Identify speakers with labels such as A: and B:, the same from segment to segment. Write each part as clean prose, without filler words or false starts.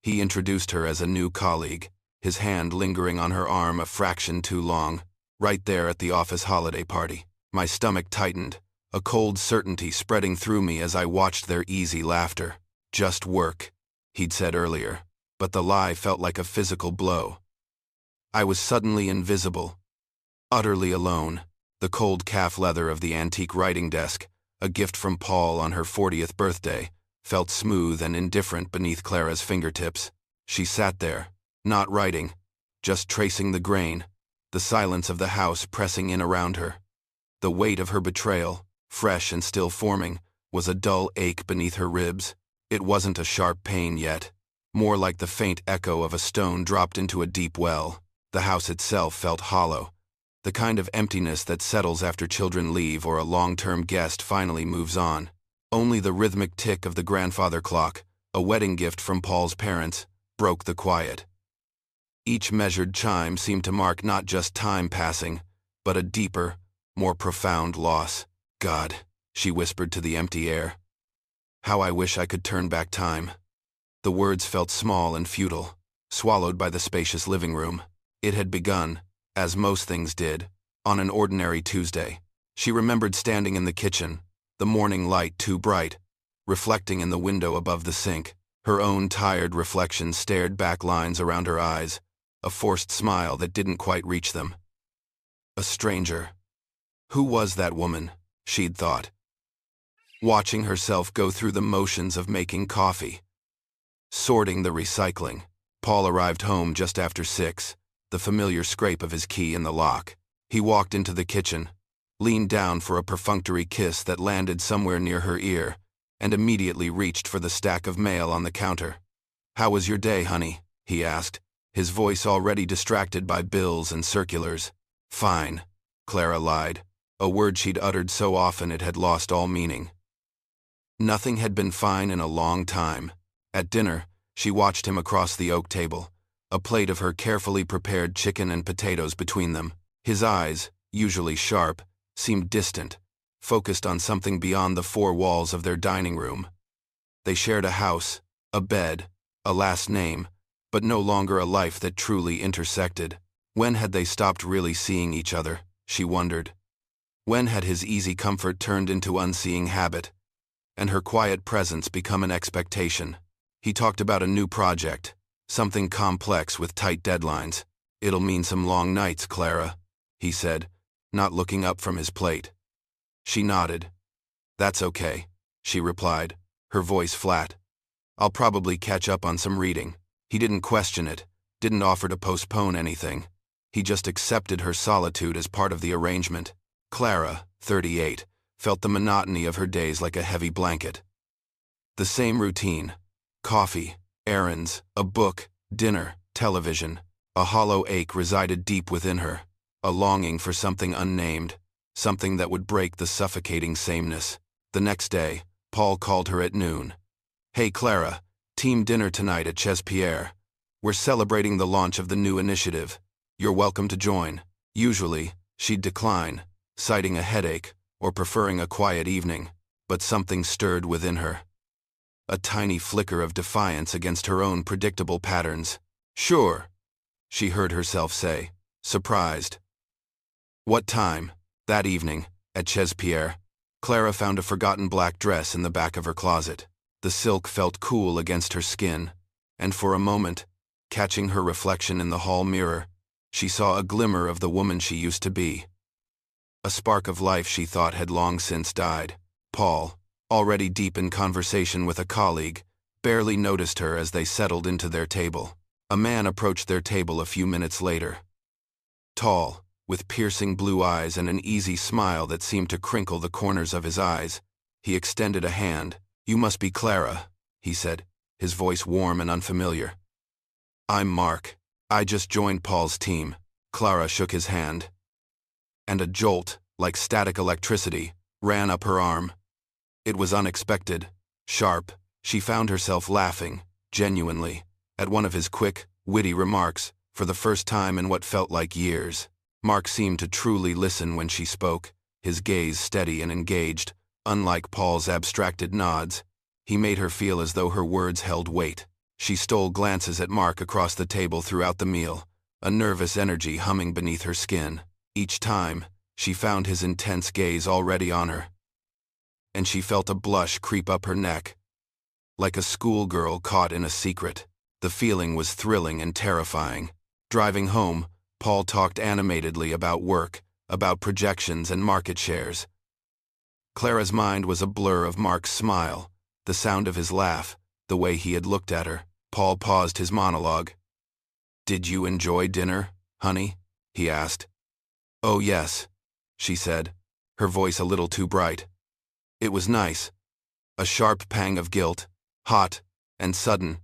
A: He introduced her as a new colleague, his hand lingering on her arm a fraction too long, right there at the office holiday party. My stomach tightened, a cold certainty spreading through me as I watched their easy laughter. Just work, he'd said earlier, but the lie felt like a physical blow. I was suddenly invisible, utterly alone. The cold calf leather of the antique writing desk, a gift from Paul on her 40th birthday, felt smooth and indifferent beneath Clara's fingertips. She sat there, not writing, just tracing the grain, the silence of the house pressing in around her. The weight of her betrayal, fresh and still forming, was a dull ache beneath her ribs. It wasn't a sharp pain yet, more like the faint echo of a stone dropped into a deep well. The house itself felt hollow, the kind of emptiness that settles after children leave or a long-term guest finally moves on. Only the rhythmic tick of the grandfather clock, a wedding gift from Paul's parents, broke the quiet. Each measured chime seemed to mark not just time passing, but a deeper, more profound loss. God, she whispered to the empty air. How I wish I could turn back time. The words felt small and futile, swallowed by the spacious living room. It had begun, as most things did, on an ordinary Tuesday. She remembered standing in the kitchen, the morning light too bright, reflecting in the window above the sink. Her own tired reflection stared back lines around her eyes, a forced smile that didn't quite reach them. A stranger. Who was that woman, she'd thought? Watching herself go through the motions of making coffee, sorting the recycling. Paul arrived home just after 6, the familiar scrape of his key in the lock. He walked into the kitchen, leaned down for a perfunctory kiss that landed somewhere near her ear, and immediately reached for the stack of mail on the counter. "How was your day, honey?" he asked, his voice already distracted by bills and circulars. "Fine," Clara lied, a word she'd uttered so often it had lost all meaning. Nothing had been fine in a long time. At dinner, she watched him across the oak table, a plate of her carefully prepared chicken and potatoes between them. His eyes, usually sharp, seemed distant, focused on something beyond the 4 walls of their dining room. They shared a house, a bed, a last name, but no longer a life that truly intersected. When had they stopped really seeing each other, she wondered. When had his easy comfort turned into unseeing habit, and her quiet presence become an expectation? He talked about a new project, something complex with tight deadlines. "It'll mean some long nights, Clara," he said, not looking up from his plate. She nodded. "That's okay," she replied, her voice flat. "I'll probably catch up on some reading." He didn't question it, didn't offer to postpone anything. He just accepted her solitude as part of the arrangement. Clara, 38, felt the monotony of her days like a heavy blanket. The same routine. Coffee, errands, a book, dinner, television. A hollow ache resided deep within her, a longing for something unnamed, something that would break the suffocating sameness. The next day, Paul called her at noon. "Hey Clara, team dinner tonight at Chez Pierre. We're celebrating the launch of the new initiative. You're welcome to join." Usually, she'd decline, citing a headache or preferring a quiet evening, but something stirred within her. A tiny flicker of defiance against her own predictable patterns. "Sure," she heard herself say, surprised. What time? That evening, at Chez Pierre, Clara found a forgotten black dress in the back of her closet. The silk felt cool against her skin, and for a moment, catching her reflection in the hall mirror, she saw a glimmer of the woman she used to be. A spark of life she thought had long since died. Paul, already deep in conversation with a colleague, barely noticed her as they settled into their table. A man approached their table a few minutes later. Tall, with piercing blue eyes and an easy smile that seemed to crinkle the corners of his eyes, he extended a hand. "You must be Clara," he said, his voice warm and unfamiliar. "I'm Mark. I just joined Paul's team." Clara shook his hand, and a jolt, like static electricity, ran up her arm. It was unexpected, sharp. She found herself laughing, genuinely, at one of his quick, witty remarks, for the first time in what felt like years. Mark seemed to truly listen when she spoke, his gaze steady and engaged. Unlike Paul's abstracted nods, he made her feel as though her words held weight. She stole glances at Mark across the table throughout the meal, a nervous energy humming beneath her skin. Each time, she found his intense gaze already on her, and she felt a blush creep up her neck. Like a schoolgirl caught in a secret, the feeling was thrilling and terrifying. Driving home, Paul talked animatedly about work, about projections and market shares. Clara's mind was a blur of Mark's smile, the sound of his laugh, the way he had looked at her. Paul paused his monologue. "Did you enjoy dinner, honey?" he asked. "Oh yes," she said, her voice a little too bright. "It was nice." A sharp pang of guilt, hot and sudden,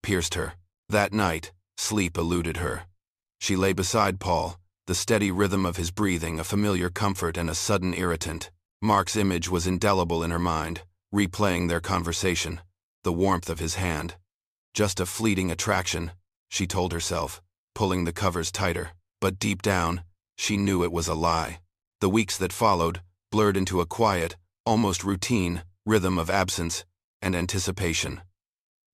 A: pierced her. That night, sleep eluded her. She lay beside Paul, the steady rhythm of his breathing a familiar comfort and a sudden irritant. Mark's image was indelible in her mind, replaying their conversation, the warmth of his hand. Just a fleeting attraction, she told herself, pulling the covers tighter. But deep down, she knew it was a lie. The weeks that followed blurred into a quiet, almost routine, rhythm of absence and anticipation.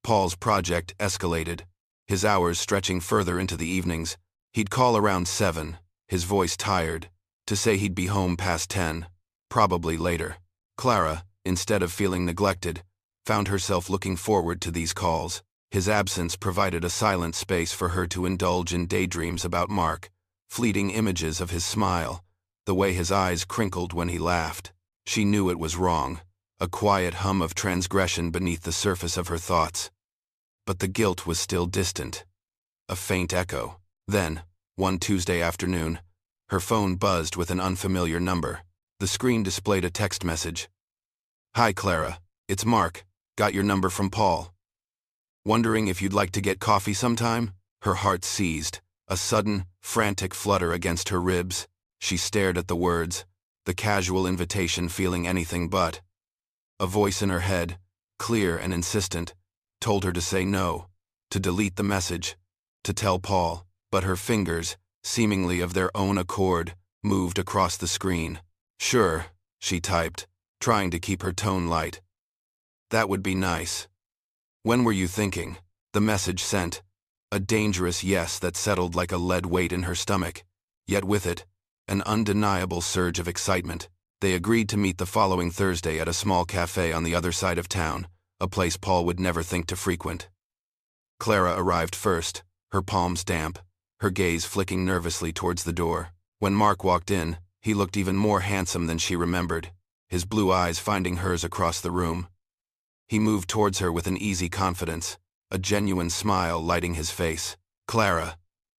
A: Paul's project escalated, his hours stretching further into the evenings. He'd call around 7, his voice tired, to say he'd be home past 10, probably later. Clara, instead of feeling neglected, found herself looking forward to these calls. His absence provided a silent space for her to indulge in daydreams about Mark, fleeting images of his smile, the way his eyes crinkled when he laughed. She knew it was wrong, a quiet hum of transgression beneath the surface of her thoughts. But the guilt was still distant, a faint echo. Then, one Tuesday afternoon, her phone buzzed with an unfamiliar number. The screen displayed a text message. "Hi Clara, it's Mark, got your number from Paul. Wondering if you'd like to get coffee sometime?" Her heart seized, a sudden, frantic flutter against her ribs. She stared at the words, the casual invitation feeling anything but. A voice in her head, clear and insistent, told her to say no, to delete the message, to tell Paul. But her fingers, seemingly of their own accord, moved across the screen. "Sure," she typed, trying to keep her tone light. "That would be nice. When were you thinking?" The message sent, a dangerous yes that settled like a lead weight in her stomach, yet with it, an undeniable surge of excitement. They agreed to meet the following Thursday at a small cafe on the other side of town, a place Paul would never think to frequent. Clara arrived first, her palms damp, her gaze flicking nervously towards the door. When Mark walked in, he looked even more handsome than she remembered, his blue eyes finding hers across the room. He moved towards her with an easy confidence, a genuine smile lighting his face. "Clara,"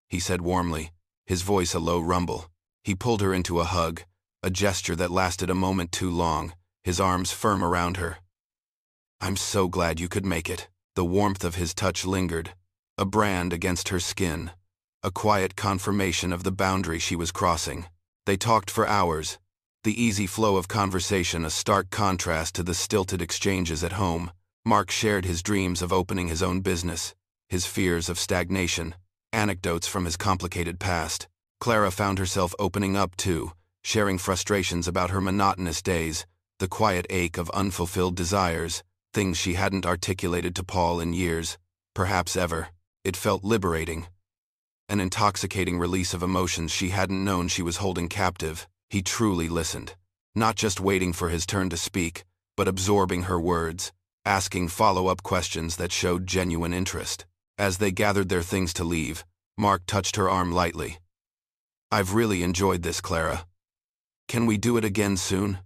A: he said warmly, his voice a low rumble. He pulled her into a hug, a gesture that lasted a moment too long, his arms firm around her. "I'm so glad you could make it." The warmth of his touch lingered, a brand against her skin, a quiet confirmation of the boundary she was crossing. They talked for hours, the easy flow of conversation a stark contrast to the stilted exchanges at home. Mark shared his dreams of opening his own business, his fears of stagnation, anecdotes from his complicated past. Clara found herself opening up too, sharing frustrations about her monotonous days, the quiet ache of unfulfilled desires, things she hadn't articulated to Paul in years, perhaps ever. It felt liberating, an intoxicating release of emotions she hadn't known she was holding captive. He truly listened, not just waiting for his turn to speak, but absorbing her words, asking follow-up questions that showed genuine interest. As they gathered their things to leave, Mark touched her arm lightly. "I've really enjoyed this, Clara. Can we do it again soon?"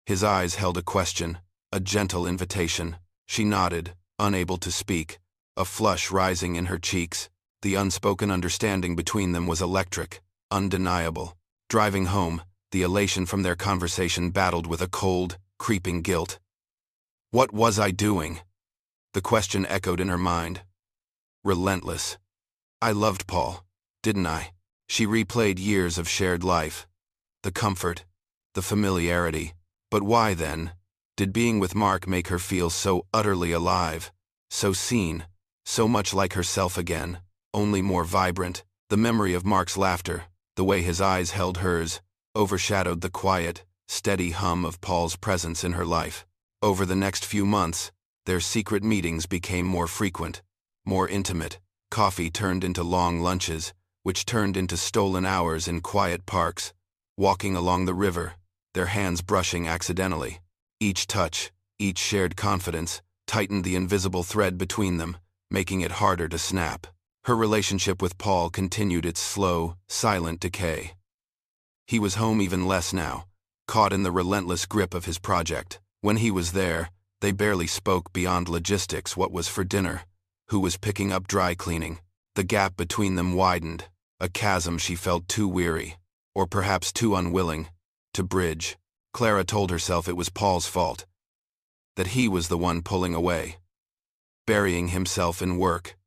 A: His eyes held a question, a gentle invitation. She nodded, unable to speak, a flush rising in her cheeks. The unspoken understanding between them was electric, undeniable. Driving home, the elation from their conversation battled with a cold, creeping guilt. What was I doing? The question echoed in her mind. Relentless. I loved Paul, didn't I? She replayed years of shared life. The comfort, the familiarity. But why then did being with Mark make her feel so utterly alive, so seen, so much like herself again, only more vibrant? The memory of Mark's laughter, the way his eyes held hers, overshadowed the quiet, steady hum of Paul's presence in her life. Over the next few months, their secret meetings became more frequent, more intimate. Coffee turned into long lunches, which turned into stolen hours in quiet parks, walking along the river, their hands brushing accidentally. Each touch, each shared confidence, tightened the invisible thread between them, making it harder to snap. Her relationship with Paul continued its slow, silent decay. He was home even less now, caught in the relentless grip of his project. When he was there, they barely spoke beyond logistics: what was for dinner, who was picking up dry cleaning. The gap between them widened, a chasm she felt too weary, or perhaps too unwilling, to bridge. Clara told herself it was Paul's fault, that he was the one pulling away, burying himself in work,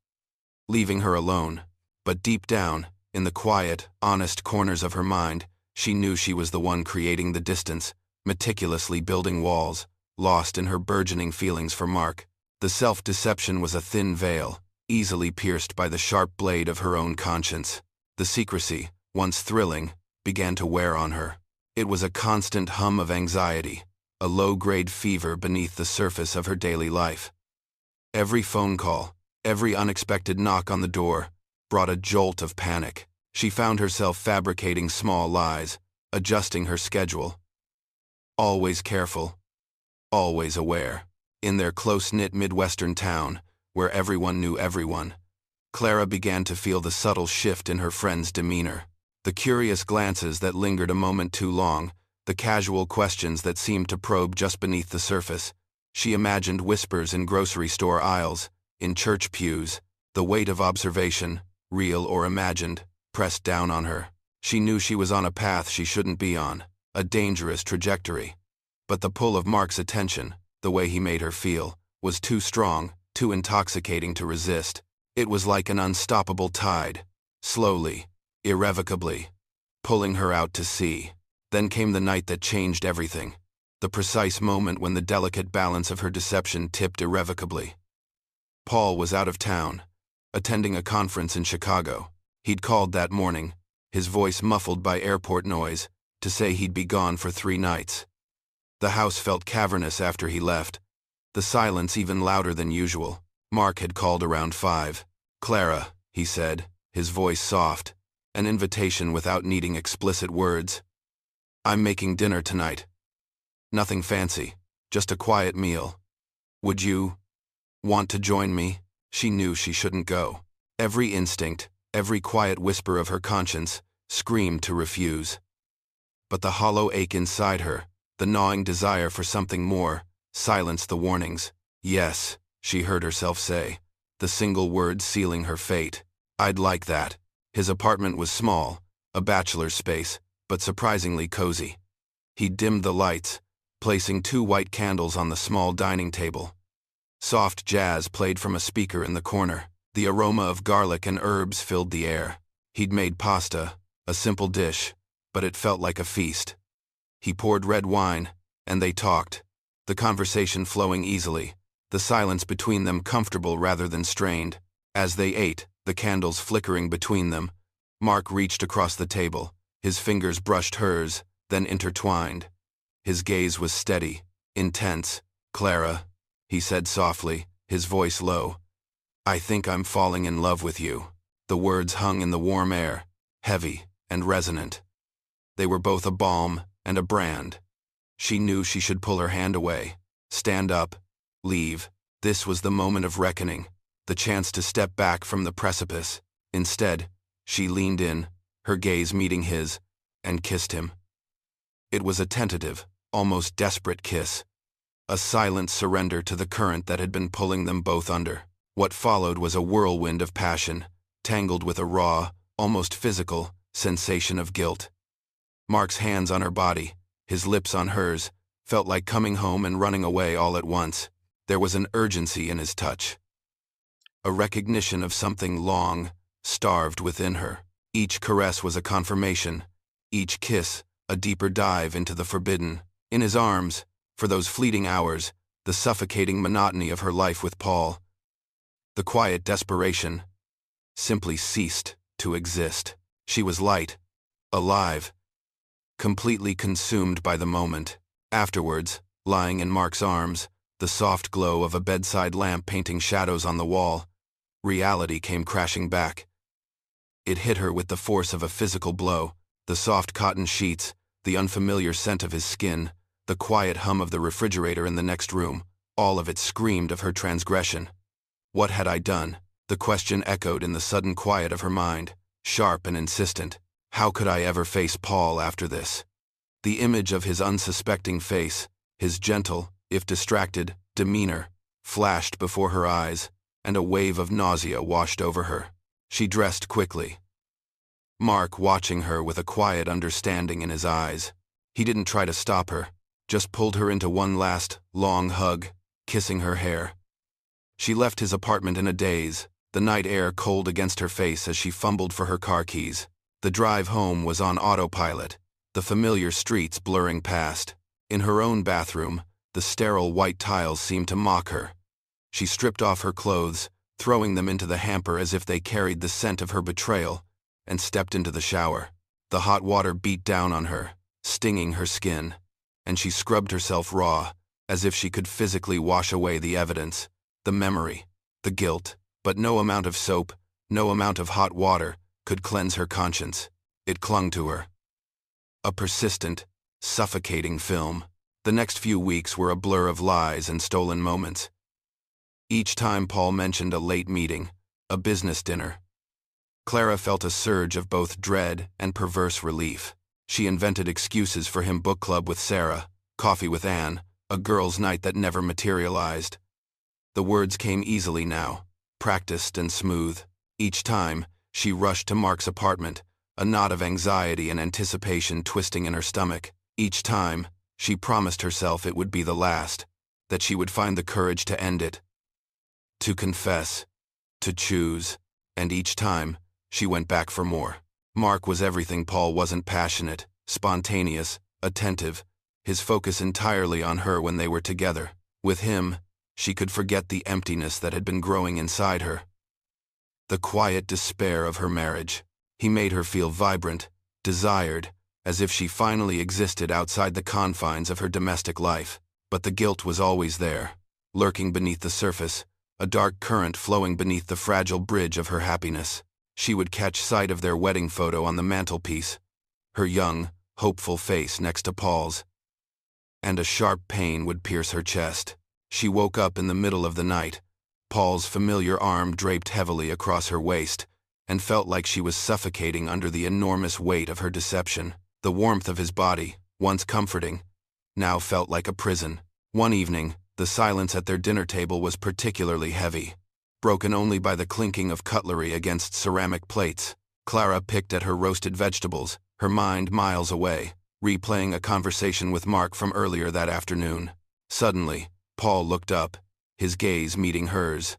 A: leaving her alone. But deep down, in the quiet, honest corners of her mind, she knew she was the one creating the distance, meticulously building walls, lost in her burgeoning feelings for Mark. The self-deception was a thin veil, easily pierced by the sharp blade of her own conscience. The secrecy, once thrilling, began to wear on her. It was a constant hum of anxiety, a low-grade fever beneath the surface of her daily life. Every phone call, every unexpected knock on the door, brought a jolt of panic. She found herself fabricating small lies, adjusting her schedule. Always careful, always aware. In their close-knit Midwestern town, where everyone knew everyone, Clara began to feel the subtle shift in her friend's demeanor. The curious glances that lingered a moment too long, the casual questions that seemed to probe just beneath the surface. She imagined whispers in grocery store aisles, in church pews, the weight of observation, real or imagined, pressed down on her. She knew she was on a path she shouldn't be on, a dangerous trajectory. But the pull of Mark's attention, the way he made her feel, was too strong, too intoxicating to resist. It was like an unstoppable tide, slowly, irrevocably, pulling her out to sea. Then came the night that changed everything, the precise moment when the delicate balance of her deception tipped irrevocably. Paul was out of town, attending a conference in Chicago. He'd called that morning, his voice muffled by airport noise, to say he'd be gone for 3 nights. The house felt cavernous after he left, the silence even louder than usual. Mark had called around 5. "Clara," he said, his voice soft, an invitation without needing explicit words. "I'm making dinner tonight. Nothing fancy, just a quiet meal. Would you want to join me?" She knew she shouldn't go. Every instinct, every quiet whisper of her conscience, screamed to refuse. But the hollow ache inside her, the gnawing desire for something more, silenced the warnings. "Yes," she heard herself say, the single word sealing her fate. "I'd like that." His apartment was small, a bachelor's space, but surprisingly cozy. He dimmed the lights, placing 2 white candles on the small dining table. Soft jazz played from a speaker in the corner. The aroma of garlic and herbs filled the air. He'd made pasta, a simple dish, but it felt like a feast. He poured red wine, and they talked, the conversation flowing easily, the silence between them comfortable rather than strained. As they ate, the candles flickering between them, Mark reached across the table. His fingers brushed hers, then intertwined. His gaze was steady, intense. "Clara," he said softly, his voice low, "I think I'm falling in love with you." The words hung in the warm air, heavy and resonant. They were both a balm and a brand. She knew she should pull her hand away, stand up, leave. This was the moment of reckoning, the chance to step back from the precipice. Instead, she leaned in, her gaze meeting his, and kissed him. It was a tentative, almost desperate kiss, a silent surrender to the current that had been pulling them both under. What followed was a whirlwind of passion, tangled with a raw, almost physical, sensation of guilt. Mark's hands on her body, his lips on hers, felt like coming home and running away all at once. There was an urgency in his touch, a recognition of something long, starved within her. Each caress was a confirmation, each kiss a deeper dive into the forbidden. In his arms, for those fleeting hours, the suffocating monotony of her life with Paul, the quiet desperation, simply ceased to exist. She was light, alive, completely consumed by the moment. Afterwards, lying in Mark's arms, the soft glow of a bedside lamp painting shadows on the wall, Reality came crashing back. It hit her with the force of a physical blow. The soft cotton sheets, the unfamiliar scent of his skin, the quiet hum of the refrigerator in the next room, all of it screamed of her transgression. What had I done? The question echoed in the sudden quiet of her mind, sharp and insistent. How could I ever face Paul after this? The image of his unsuspecting face, his gentle, if distracted, demeanor, flashed before her eyes, and a wave of nausea washed over her. She dressed quickly. Mark watching her with a quiet understanding in his eyes. He didn't try to stop her, just pulled her into one last, long hug, kissing her hair. She left his apartment in a daze, the night air cold against her face as she fumbled for her car keys. The drive home was on autopilot, the familiar streets blurring past. In her own bathroom, the sterile white tiles seemed to mock her. She stripped off her clothes, throwing them into the hamper as if they carried the scent of her betrayal, and stepped into the shower. The hot water beat down on her, stinging her skin, and she scrubbed herself raw, as if she could physically wash away the evidence, the memory, the guilt. But no amount of soap, no amount of hot water, could cleanse her conscience. It clung to her. A persistent, suffocating film. The next few weeks were a blur of lies and stolen moments. Each time Paul mentioned a late meeting, a business dinner, Clara felt a surge of both dread and perverse relief. She invented excuses for him: book club with Sarah, coffee with Anne, a girls' night that never materialized. The words came easily now, practiced and smooth. Each time, she rushed to Mark's apartment, a knot of anxiety and anticipation twisting in her stomach. Each time, she promised herself it would be the last, that she would find the courage to end it, to confess, to choose, and each time, she went back for more. Mark was everything Paul wasn't: passionate, spontaneous, attentive, his focus entirely on her when they were together. With him, she could forget the emptiness that had been growing inside her, the quiet despair of her marriage. He made her feel vibrant, desired, as if she finally existed outside the confines of her domestic life. But the guilt was always there, lurking beneath the surface, a dark current flowing beneath the fragile bridge of her happiness. She would catch sight of their wedding photo on the mantelpiece, her young, hopeful face next to Paul's, and a sharp pain would pierce her chest. She woke up in the middle of the night, Paul's familiar arm draped heavily across her waist, and felt like she was suffocating under the enormous weight of her deception. The warmth of his body, once comforting, now felt like a prison. One evening, the silence at their dinner table was particularly heavy, broken only by the clinking of cutlery against ceramic plates. Clara picked at her roasted vegetables, her mind miles away, replaying a conversation with Mark from earlier that afternoon. Suddenly, Paul looked up, his gaze meeting hers.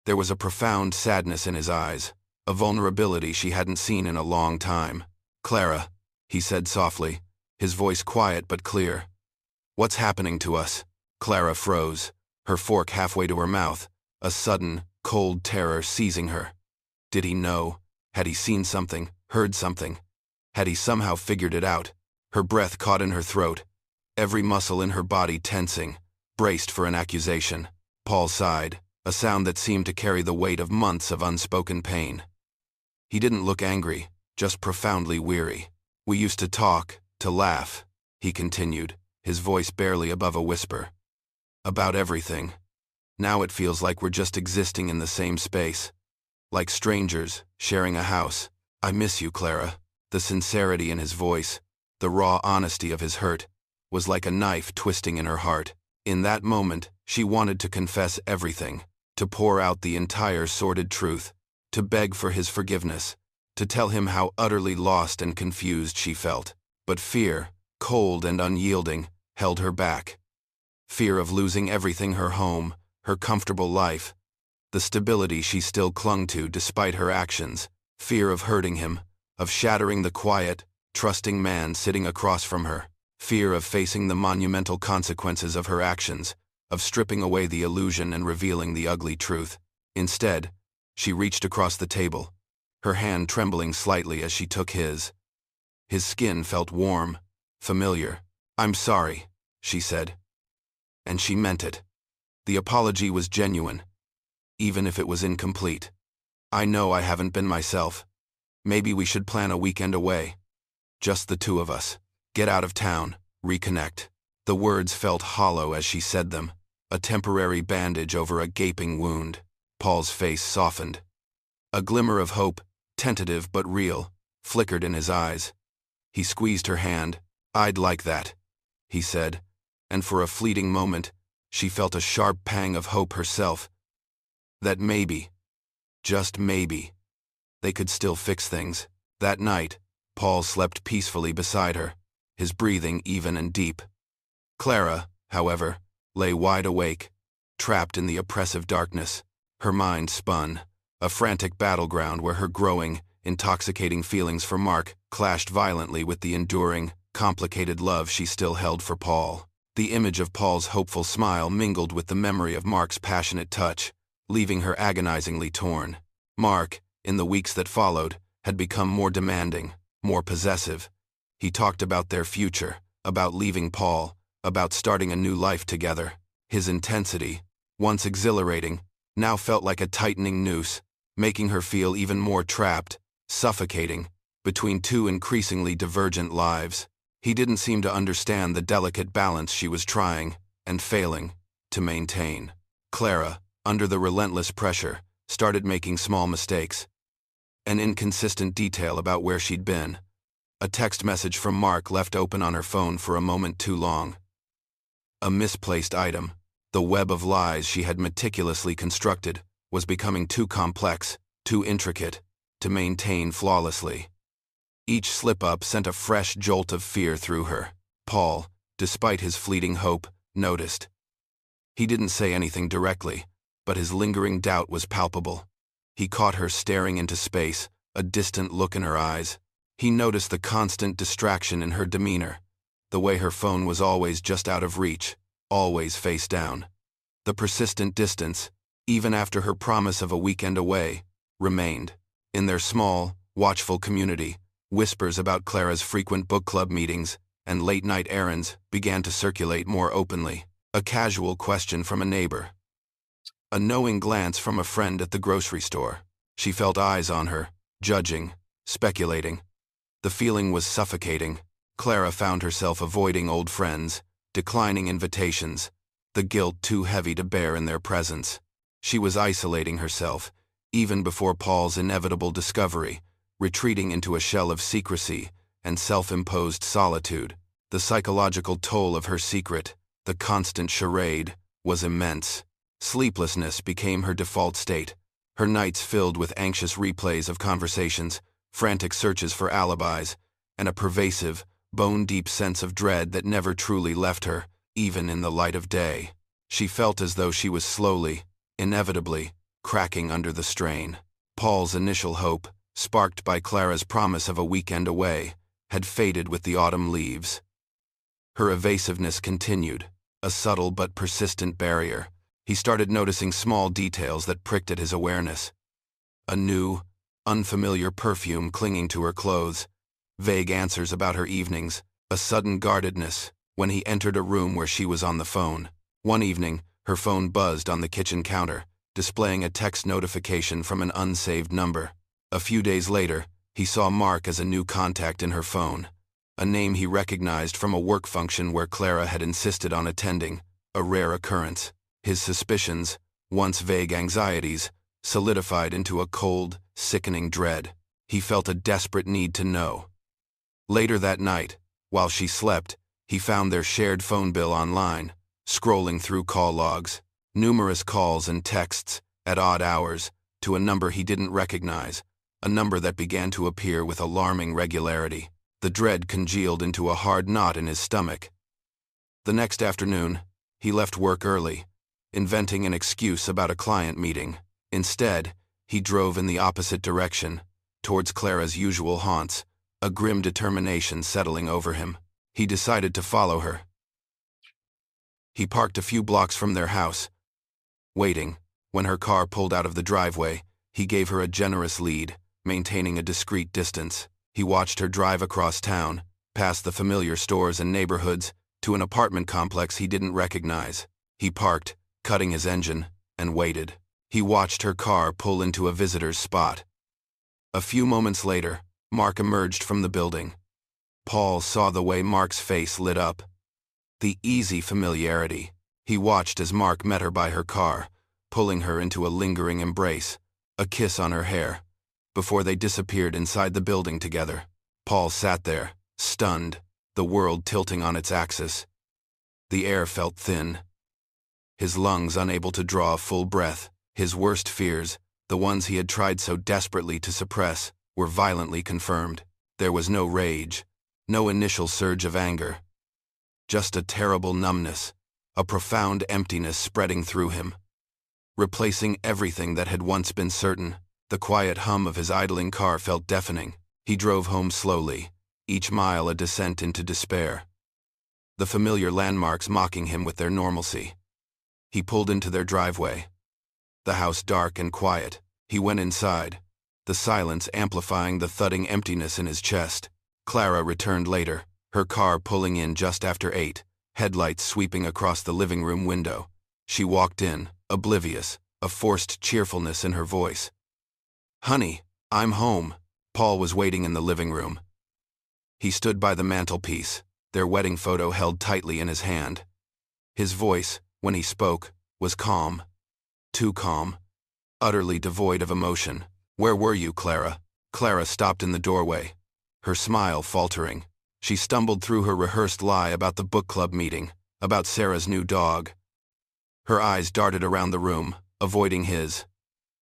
A: There was a profound sadness in his eyes, a vulnerability she hadn't seen in a long time. "Clara," he said softly, his voice quiet but clear. "What's happening to us?" Clara froze, her fork halfway to her mouth, a sudden, cold terror seizing her. Did he know? Had he seen something, heard something? Had he somehow figured it out? Her breath caught in her throat, every muscle in her body tensing, braced for an accusation. Paul sighed, a sound that seemed to carry the weight of months of unspoken pain. He didn't look angry, just profoundly weary. "We used to talk, to laugh," he continued, his voice barely above a whisper. "About everything. Now it feels like we're just existing in the same space. Like strangers, sharing a house. I miss you, Clara." The sincerity in his voice, the raw honesty of his hurt, was like a knife twisting in her heart. In that moment, she wanted to confess everything, to pour out the entire sordid truth, to beg for his forgiveness, to tell him how utterly lost and confused she felt. But fear, cold and unyielding, held her back. Fear of losing everything: her home, her comfortable life, the stability she still clung to despite her actions. Fear of hurting him, of shattering the quiet, trusting man sitting across from her. Fear of facing the monumental consequences of her actions, of stripping away the illusion and revealing the ugly truth. Instead, she reached across the table, her hand trembling slightly as she took his. His skin felt warm, familiar. "I'm sorry," she said. And she meant it. The apology was genuine, even if it was incomplete. I know I haven't been myself. Maybe we should plan a weekend away. Just the two of us. Get out of town, reconnect. The words felt hollow as she said them, a temporary bandage over a gaping wound. Paul's face softened. A glimmer of hope, tentative but real, flickered in his eyes. He squeezed her hand. "I'd like that," he said, and for a fleeting moment, she felt a sharp pang of hope herself. That maybe, just maybe, they could still fix things. That night, Paul slept peacefully beside her, his breathing even and deep. Clara, however, lay wide awake, trapped in the oppressive darkness. Her mind spun, a frantic battleground where her growing, intoxicating feelings for Mark clashed violently with the enduring, complicated love she still held for Paul. The image of Paul's hopeful smile mingled with the memory of Mark's passionate touch, leaving her agonizingly torn. Mark, in the weeks that followed, had become more demanding, more possessive. He talked about their future, about leaving Paul, about starting a new life together. His intensity, once exhilarating, now felt like a tightening noose, making her feel even more trapped, suffocating, between two increasingly divergent lives. He didn't seem to understand the delicate balance she was trying, and failing, to maintain. Clara, under the relentless pressure, started making small mistakes. An inconsistent detail about where she'd been. A text message from Mark left open on her phone for a moment too long. A misplaced item. The web of lies she had meticulously constructed was becoming too complex, too intricate, to maintain flawlessly. Each slip-up sent a fresh jolt of fear through her. Paul, despite his fleeting hope, noticed. He didn't say anything directly, but his lingering doubt was palpable. He caught her staring into space, a distant look in her eyes. He noticed the constant distraction in her demeanor, the way her phone was always just out of reach, always face down. The persistent distance, even after her promise of a weekend away, remained. In their small, watchful community, whispers about Clara's frequent book club meetings and late-night errands began to circulate more openly. A casual question from a neighbor. A knowing glance from a friend at the grocery store. She felt eyes on her, judging, speculating. The feeling was suffocating. Clara found herself avoiding old friends, declining invitations, the guilt too heavy to bear in their presence. She was isolating herself, even before Paul's inevitable discovery, retreating into a shell of secrecy and self-imposed solitude. The psychological toll of her secret, the constant charade, was immense. Sleeplessness became her default state, her nights filled with anxious replays of conversations, frantic searches for alibis, and a pervasive, bone-deep sense of dread that never truly left her, even in the light of day. She felt as though she was slowly, inevitably, cracking under the strain. Paul's initial hope, sparked by Clara's promise of a weekend away, had faded with the autumn leaves. Her evasiveness continued, a subtle but persistent barrier. He started noticing small details that pricked at his awareness. A new, unfamiliar perfume clinging to her clothes, vague answers about her evenings, a sudden guardedness when he entered a room where she was on the phone. One evening, her phone buzzed on the kitchen counter, displaying a text notification from an unsaved number. A few days later, he saw Mark as a new contact in her phone, a name he recognized from a work function where Clara had insisted on attending, a rare occurrence. His suspicions, once vague anxieties, solidified into a cold, sickening dread. He felt a desperate need to know. Later that night, while she slept, he found their shared phone bill online, scrolling through call logs, numerous calls and texts, at odd hours, to a number he didn't recognize, a number that began to appear with alarming regularity. The dread congealed into a hard knot in his stomach. The next afternoon, he left work early, inventing an excuse about a client meeting. Instead, he drove in the opposite direction, towards Clara's usual haunts, a grim determination settling over him. He decided to follow her. He parked a few blocks from their house. Waiting, when her car pulled out of the driveway, he gave her a generous lead, maintaining a discreet distance. He watched her drive across town, past the familiar stores and neighborhoods, to an apartment complex he didn't recognize. He parked, cutting his engine, and waited. He watched her car pull into a visitor's spot. A few moments later, Mark emerged from the building. Paul saw the way Mark's face lit up. The easy familiarity. He watched as Mark met her by her car, pulling her into a lingering embrace, a kiss on her hair. Before they disappeared inside the building together, Paul sat there, stunned, the world tilting on its axis. The air felt thin. His lungs unable to draw a full breath, his worst fears, the ones he had tried so desperately to suppress, were violently confirmed. There was no rage, no initial surge of anger. Just a terrible numbness, a profound emptiness spreading through him. Replacing everything that had once been certain, the quiet hum of his idling car felt deafening. He drove home slowly, each mile a descent into despair. The familiar landmarks mocking him with their normalcy. He pulled into their driveway. The house dark and quiet. He went inside, the silence amplifying the thudding emptiness in his chest. Clara returned later, her car pulling in just after 8, headlights sweeping across the living room window. She walked in, oblivious, a forced cheerfulness in her voice. "Honey, I'm home." Paul was waiting in the living room. He stood by the mantelpiece, their wedding photo held tightly in his hand. His voice, when he spoke, was calm. Too calm. Utterly devoid of emotion. "Where were you, Clara?" Clara stopped in the doorway, her smile faltering. She stumbled through her rehearsed lie about the book club meeting, about Sarah's new dog. Her eyes darted around the room, avoiding his.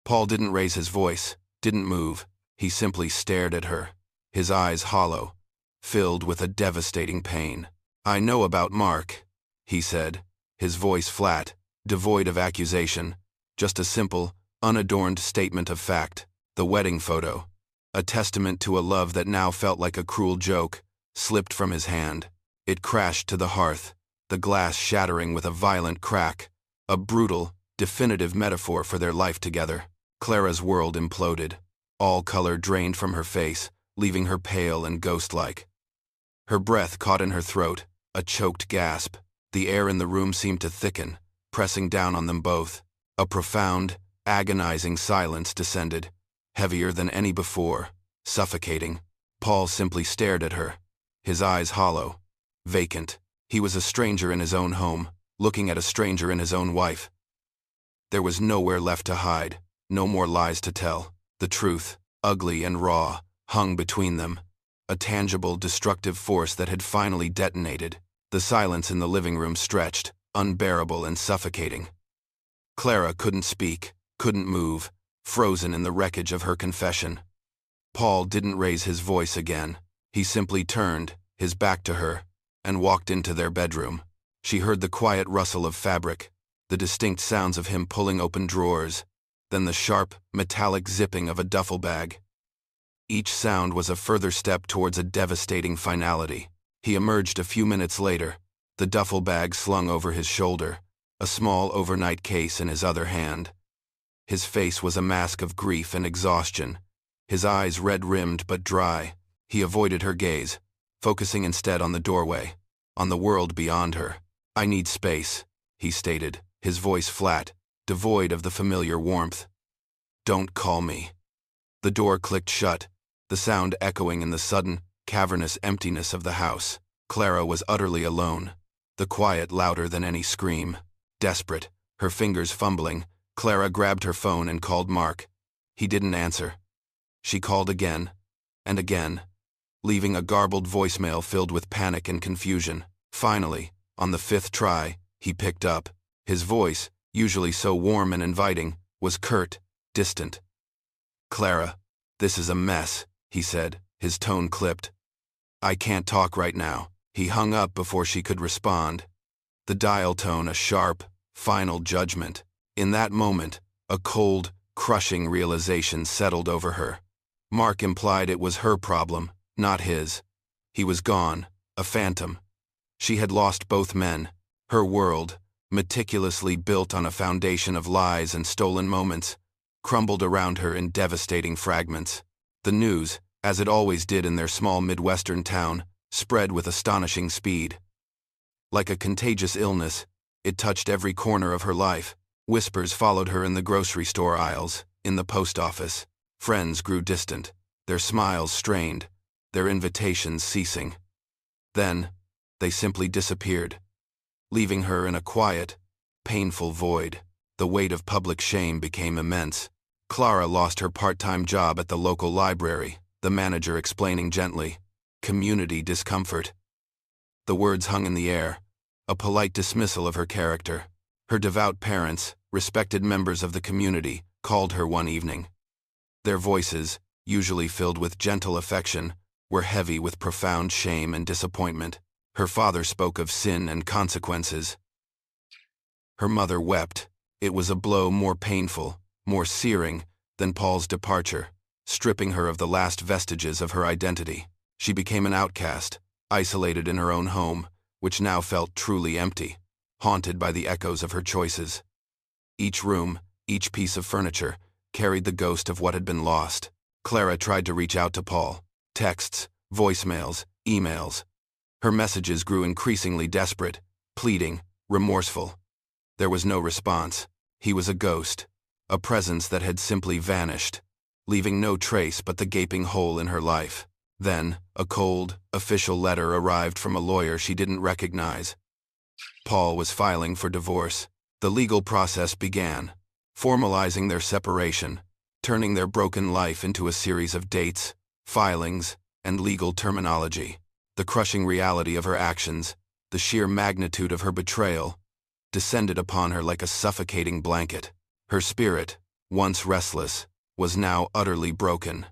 A: Paul didn't raise his voice, didn't move. He simply stared at her, his eyes hollow, filled with a devastating pain. "I know about Mark," he said, his voice flat, devoid of accusation, just a simple, unadorned statement of fact. The wedding photo, a testament to a love that now felt like a cruel joke, slipped from his hand. It crashed to the hearth, the glass shattering with a violent crack, a brutal, definitive metaphor for their life together. Clara's world imploded. All color drained from her face, leaving her pale and ghost-like. Her breath caught in her throat, a choked gasp. The air in the room seemed to thicken, pressing down on them both. A profound, agonizing silence descended, heavier than any before, suffocating. Paul simply stared at her, his eyes hollow, vacant. He was a stranger in his own home, looking at a stranger in his own wife. There was nowhere left to hide, no more lies to tell. The truth, ugly and raw, hung between them, a tangible, destructive force that had finally detonated. The silence in the living room stretched, unbearable and suffocating. Clara couldn't speak, couldn't move, frozen in the wreckage of her confession. Paul didn't raise his voice again. He simply turned, his back to her, and walked into their bedroom. She heard the quiet rustle of fabric, the distinct sounds of him pulling open drawers, then the sharp, metallic zipping of a duffel bag. Each sound was a further step towards a devastating finality. He emerged a few minutes later, the duffel bag slung over his shoulder, a small overnight case in his other hand. His face was a mask of grief and exhaustion, his eyes red-rimmed but dry. He avoided her gaze, focusing instead on the doorway, on the world beyond her. "I need space," he stated, his voice flat, devoid of the familiar warmth. "Don't call me." The door clicked shut, the sound echoing in the sudden, cavernous emptiness of the house. Clara was utterly alone, the quiet louder than any scream. Desperate, her fingers fumbling, Clara grabbed her phone and called Mark. He didn't answer. She called again, and again, leaving a garbled voicemail filled with panic and confusion. Finally, on the 5th try, he picked up. His voice, usually so warm and inviting, was curt, distant. "Clara, this is a mess," he said, his tone clipped. "I can't talk right now." He hung up before she could respond, the dial tone a sharp, final judgment. In that moment, a cold, crushing realization settled over her. Mark implied it was her problem, not his. He was gone, a phantom. She had lost both men. Her world, meticulously built on a foundation of lies and stolen moments, crumbled around her in devastating fragments. The news, as it always did in their small Midwestern town, spread with astonishing speed. Like a contagious illness, it touched every corner of her life. Whispers followed her in the grocery store aisles, in the post office. Friends grew distant, their smiles strained, their invitations ceasing. Then, they simply disappeared, leaving her in a quiet, painful void. The weight of public shame became immense. Clara lost her part-time job at the local library, the manager explaining gently, "Community discomfort." The words hung in the air, a polite dismissal of her character. Her devout parents, respected members of the community, called her one evening. Their voices, usually filled with gentle affection, were heavy with profound shame and disappointment. Her father spoke of sin and consequences. Her mother wept. It was a blow more painful, more searing, than Paul's departure, stripping her of the last vestiges of her identity. She became an outcast, isolated in her own home, which now felt truly empty, haunted by the echoes of her choices. Each room, each piece of furniture, carried the ghost of what had been lost. Clara tried to reach out to Paul. Texts, voicemails, emails. Her messages grew increasingly desperate, pleading, remorseful. There was no response. He was a ghost, a presence that had simply vanished, leaving no trace but the gaping hole in her life. Then, a cold, official letter arrived from a lawyer she didn't recognize. Paul was filing for divorce. The legal process began, formalizing their separation, turning their broken life into a series of dates, filings, and legal terminology. The crushing reality of her actions, the sheer magnitude of her betrayal, descended upon her like a suffocating blanket. Her spirit, once restless, was now utterly broken.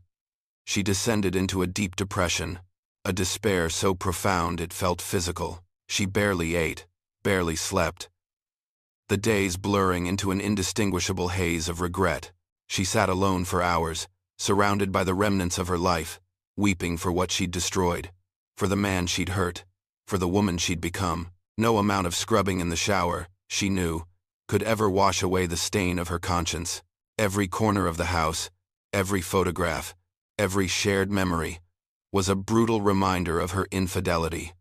A: She descended into a deep depression, a despair so profound it felt physical. She barely ate, barely slept, the days blurring into an indistinguishable haze of regret. She sat alone for hours, surrounded by the remnants of her life, weeping for what she'd destroyed, for the man she'd hurt, for the woman she'd become. No amount of scrubbing in the shower, she knew, could ever wash away the stain of her conscience. Every corner of the house, every photograph, every shared memory, was a brutal reminder of her infidelity,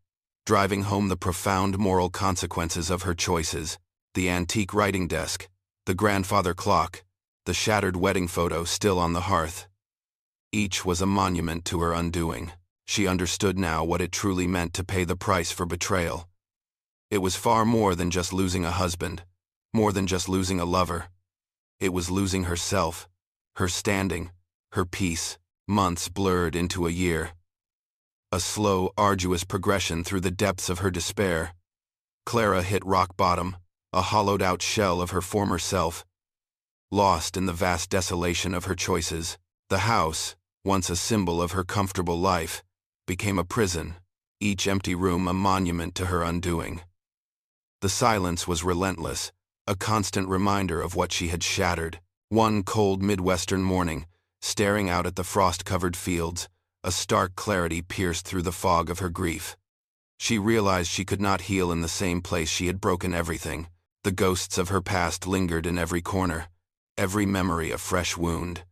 A: driving home the profound moral consequences of her choices. The antique writing desk, the grandfather clock, the shattered wedding photo still on the hearth. Each was a monument to her undoing. She understood now what it truly meant to pay the price for betrayal. It was far more than just losing a husband, more than just losing a lover. It was losing herself, her standing, her peace. Months blurred into a year. A slow, arduous progression through the depths of her despair. Clara hit rock bottom, a hollowed-out shell of her former self, lost in the vast desolation of her choices. The house, once a symbol of her comfortable life, became a prison, each empty room a monument to her undoing. The silence was relentless, a constant reminder of what she had shattered. One cold Midwestern morning, staring out at the frost-covered fields, a stark clarity pierced through the fog of her grief. She realized she could not heal in the same place she had broken everything. The ghosts of her past lingered in every corner, every memory a fresh wound.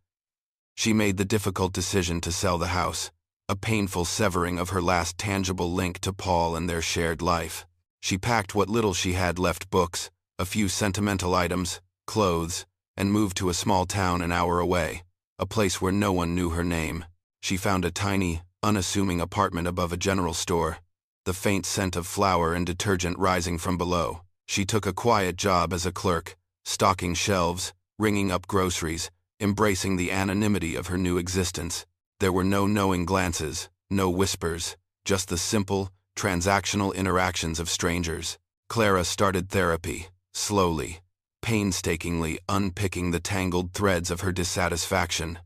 A: She made the difficult decision to sell the house, a painful severing of her last tangible link to Paul and their shared life. She packed what little she had left, books, a few sentimental items, clothes, and moved to a small town an hour away, a place where no one knew her name. She found a tiny, unassuming apartment above a general store, the faint scent of flour and detergent rising from below. She took a quiet job as a clerk, stocking shelves, ringing up groceries, embracing the anonymity of her new existence. There were no knowing glances, no whispers, just the simple, transactional interactions of strangers. Clara started therapy, slowly, painstakingly unpicking the tangled threads of her dissatisfaction,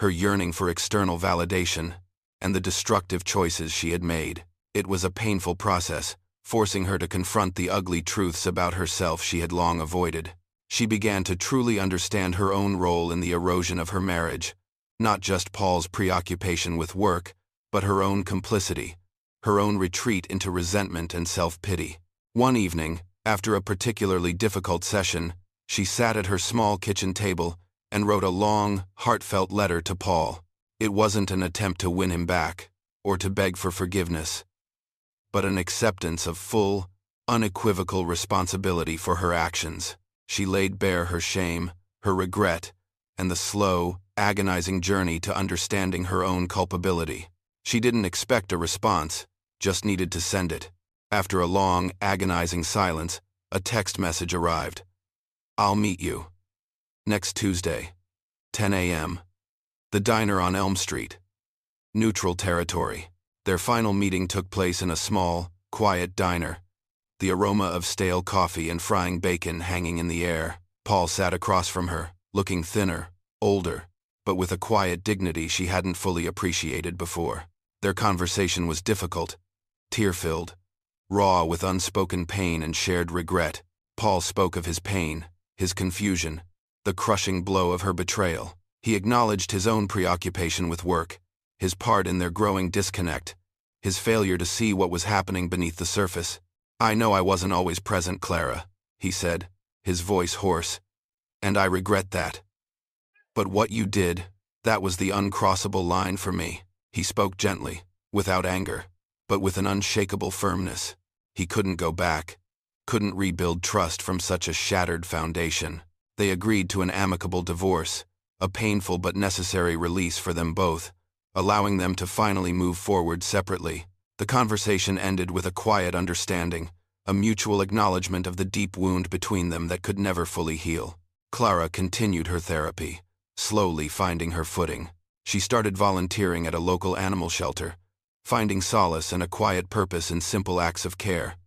A: her yearning for external validation, and the destructive choices she had made. It was a painful process, forcing her to confront the ugly truths about herself she had long avoided. She began to truly understand her own role in the erosion of her marriage, not just Paul's preoccupation with work, but her own complicity, her own retreat into resentment and self-pity. One evening, after a particularly difficult session, she sat at her small kitchen table and wrote a long, heartfelt letter to Paul. It wasn't an attempt to win him back, or to beg for forgiveness, but an acceptance of full, unequivocal responsibility for her actions. She laid bare her shame, her regret, and the slow, agonizing journey to understanding her own culpability. She didn't expect a response, just needed to send it. After a long, agonizing silence, a text message arrived. "I'll meet you. Next Tuesday, 10 a.m. The diner on Elm Street. Neutral territory." Their final meeting took place in a small, quiet diner, the aroma of stale coffee and frying bacon hanging in the air. Paul sat across from her, looking thinner, older, but with a quiet dignity she hadn't fully appreciated before. Their conversation was difficult, tear-filled, raw with unspoken pain and shared regret. Paul spoke of his pain, his confusion, the crushing blow of her betrayal. He acknowledged his own preoccupation with work, his part in their growing disconnect, his failure to see what was happening beneath the surface. "I know I wasn't always present, Clara," he said, his voice hoarse, "and I regret that. But what you did, that was the uncrossable line for me." He spoke gently, without anger, but with an unshakable firmness. He couldn't go back, couldn't rebuild trust from such a shattered foundation. They agreed to an amicable divorce, a painful but necessary release for them both, allowing them to finally move forward separately. The conversation ended with a quiet understanding, a mutual acknowledgement of the deep wound between them that could never fully heal. Clara continued her therapy, slowly finding her footing. She started volunteering at a local animal shelter, finding solace and a quiet purpose in simple acts of care.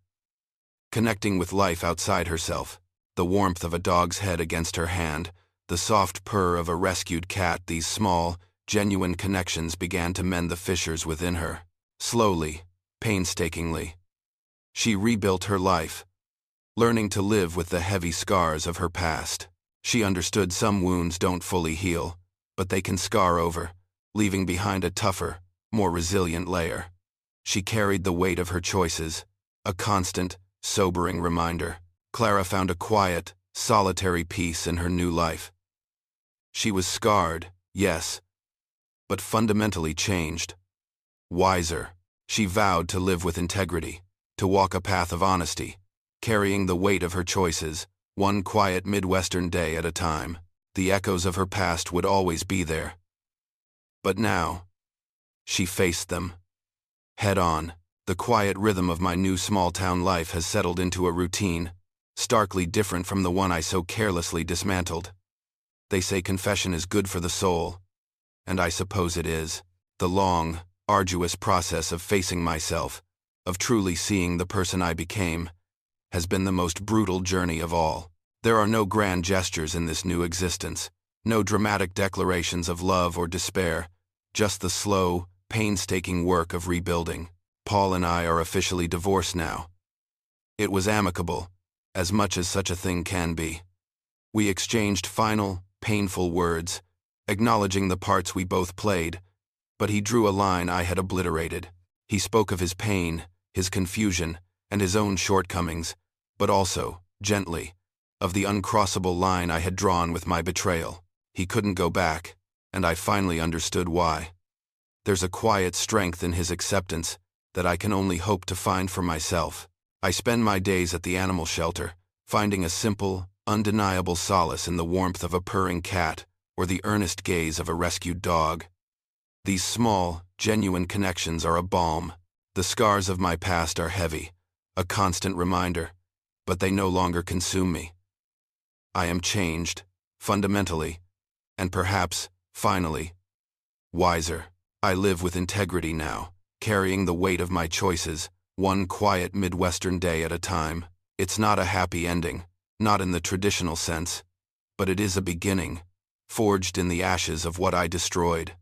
A: Connecting with life outside herself, the warmth of a dog's head against her hand, the soft purr of a rescued cat, these small, genuine connections began to mend the fissures within her. Slowly, painstakingly, she rebuilt her life, learning to live with the heavy scars of her past. She understood some wounds don't fully heal, but they can scar over, leaving behind a tougher, more resilient layer. She carried the weight of her choices, a constant, sobering reminder. Clara found a quiet, solitary peace in her new life. She was scarred, yes, but fundamentally changed. Wiser, she vowed to live with integrity, to walk a path of honesty, carrying the weight of her choices, one quiet Midwestern day at a time. The echoes of her past would always be there. But now, she faced them. Head on. The quiet rhythm of my new small-town life has settled into a routine, starkly different from the one I so carelessly dismantled. They say confession is good for the soul, and I suppose it is. The long, arduous process of facing myself, of truly seeing the person I became, has been the most brutal journey of all. There are no grand gestures in this new existence, no dramatic declarations of love or despair, just the slow, painstaking work of rebuilding. Paul and I are officially divorced now. It was amicable, as much as such a thing can be. We exchanged final, painful words, acknowledging the parts we both played, but he drew a line I had obliterated. He spoke of his pain, his confusion, and his own shortcomings, but also, gently, of the uncrossable line I had drawn with my betrayal. He couldn't go back, and I finally understood why. There's a quiet strength in his acceptance that I can only hope to find for myself. I spend my days at the animal shelter, finding a simple, undeniable solace in the warmth of a purring cat or the earnest gaze of a rescued dog. These small, genuine connections are a balm. The scars of my past are heavy, a constant reminder, but they no longer consume me. I am changed, fundamentally, and perhaps, finally, wiser. I live with integrity now, carrying the weight of my choices, one quiet Midwestern day at a time. It's not a happy ending, not in the traditional sense, but it is a beginning, forged in the ashes of what I destroyed.